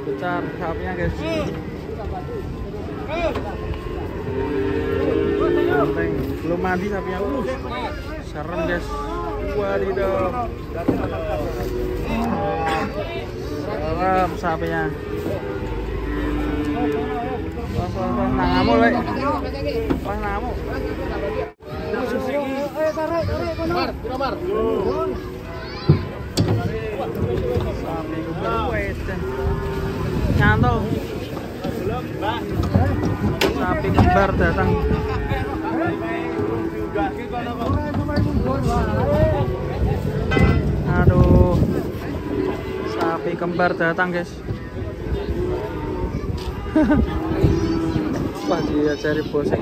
besar sapinya guys. Banteng, belum mandi sapinya. Serem guys. Wadidaw. Serem sapinya. Pas ngamuk lek. Pas ngamuk. Sapi kuwet. Nyantol. Sapi kembar datang. Aduh. Sapi kembar datang, guys. Wah, dia cari bosnya.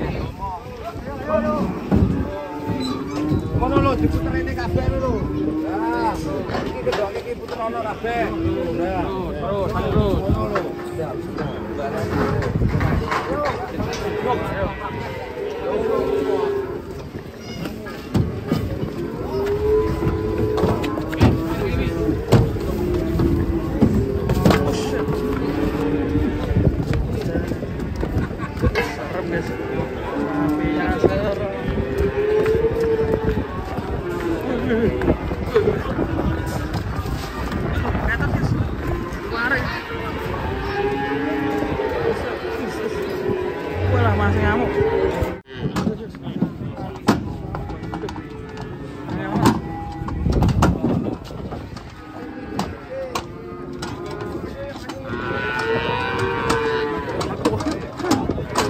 Kono lho diputerine kabeh lho. Nah, iki gedhong iki puterono kabeh. Nah, terus ngono lho. Siap. Serem guys. Sapinya serem. Walah masih ngamuk.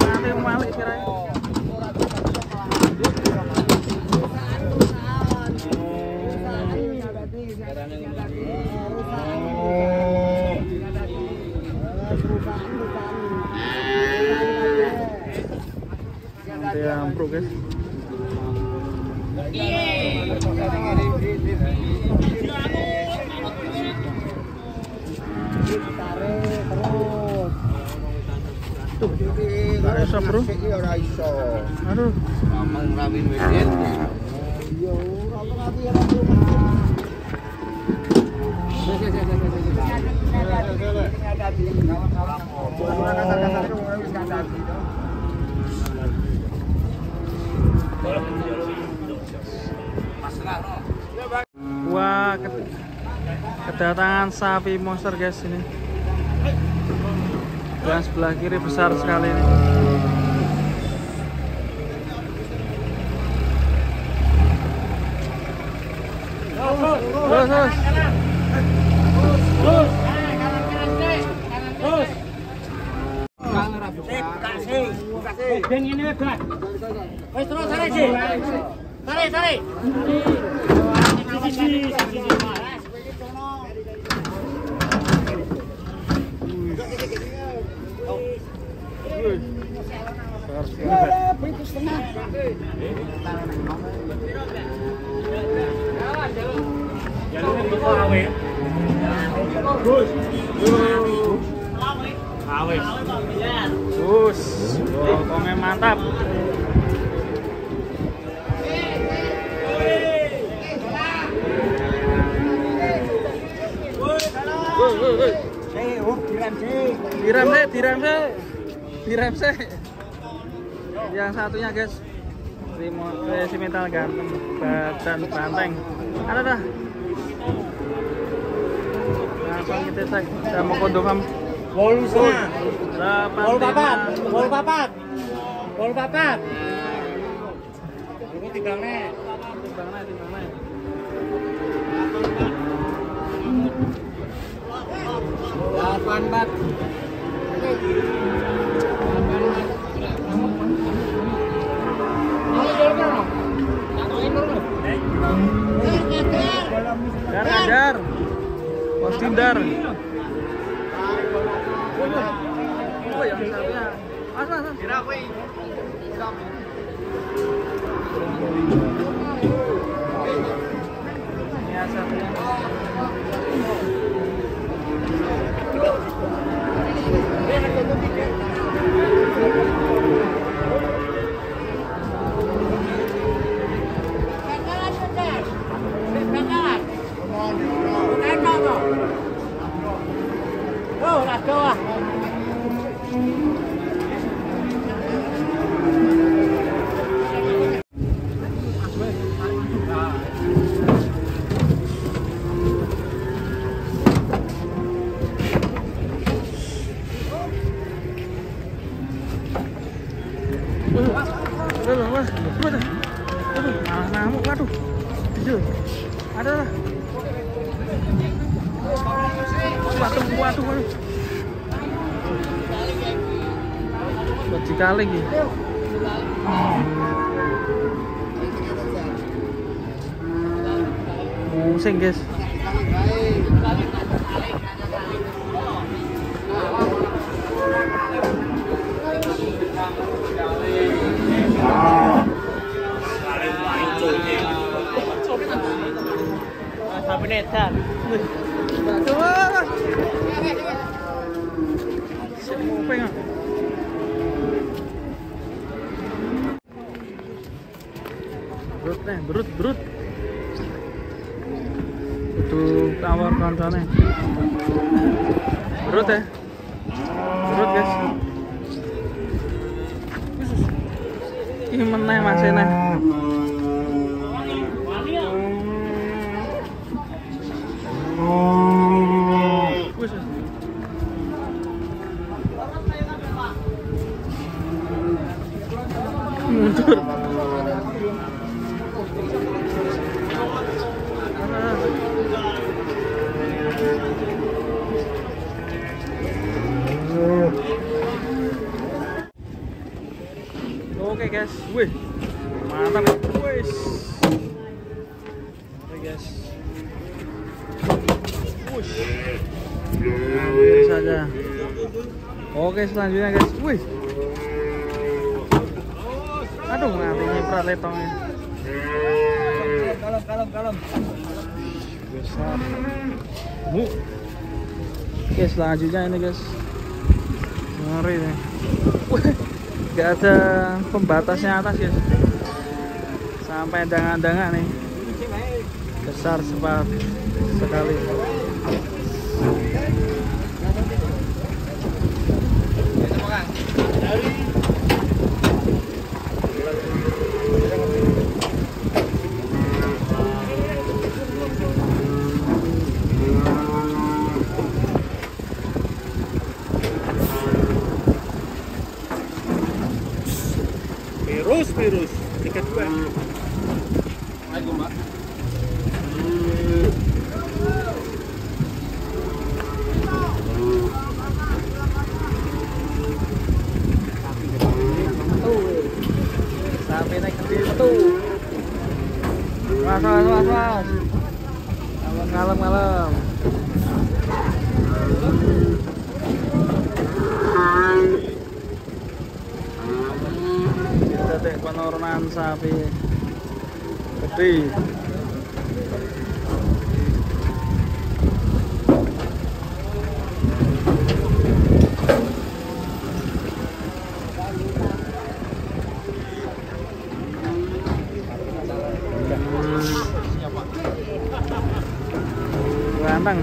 Nanti malik kirain. Nanti ambruk guys. Tuh, tarik iso bro. Ora iso. Aduh, Mamang rawin weden. Yo, ora ngerti ora perlu. Wah, kedatangan sapi monster guys ini. Dan sebelah kiri besar sekali ini. Terus. Ben ini bebas. Wes terus sare sih. Sare. Pokoknya mantap. Direm sih. Yang satunya guys, si mental ganteng, badan banteng. Ada dah. Langsung kita cek. Saya mau kondom. Wol papat. Ini timbangnya. Delapan bat. Dar. Pos Tindar. Oh, yang satunya. Mas. Kira apa ini? Ini satunya. bawah. Ngamuk, waduh. Ada lah. Waduh. Baji kali gitu. Musing guys. Sabenetan. Coba. Mau pengen. Berut. Butuh tawar kancane. Berut ya. Berut guys. Ini meneh Mas Eneh. Mundur. Oke guys, wih, mantap, wih. Oke guys, push, hampir saja. Oke selanjutnya guys, wih. Aduh, mati nyiprat letongnya. Kalem. Besar. Oke selanjutnya ini guys. Ngeri nih. Wih, gak ada pembatasnya atas guys. Sampai dangan-dangan nih. Besar sekali. Virus tiket gue. Ayo Mbak. Sampai naik ke satu. Was. Kalem. Detik penurunan sapi gede. Ganteng.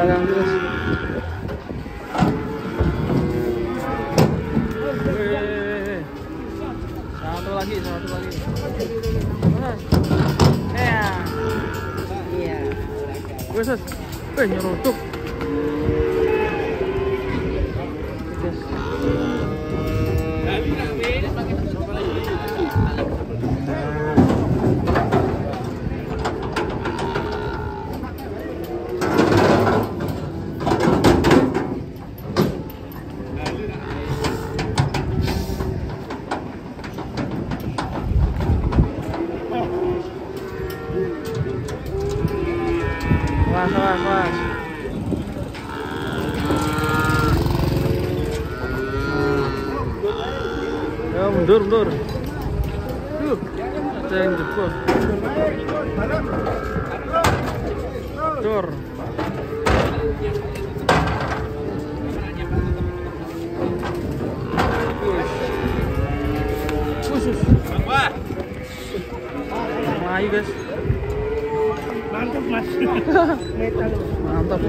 Belakang terus. Satu lagi. Iya. Wes. Nyerutuk. Was. Ya mundur. Ada yang jebol. Cor. Khusus. Ayo guys. Mantap mas. Mantap.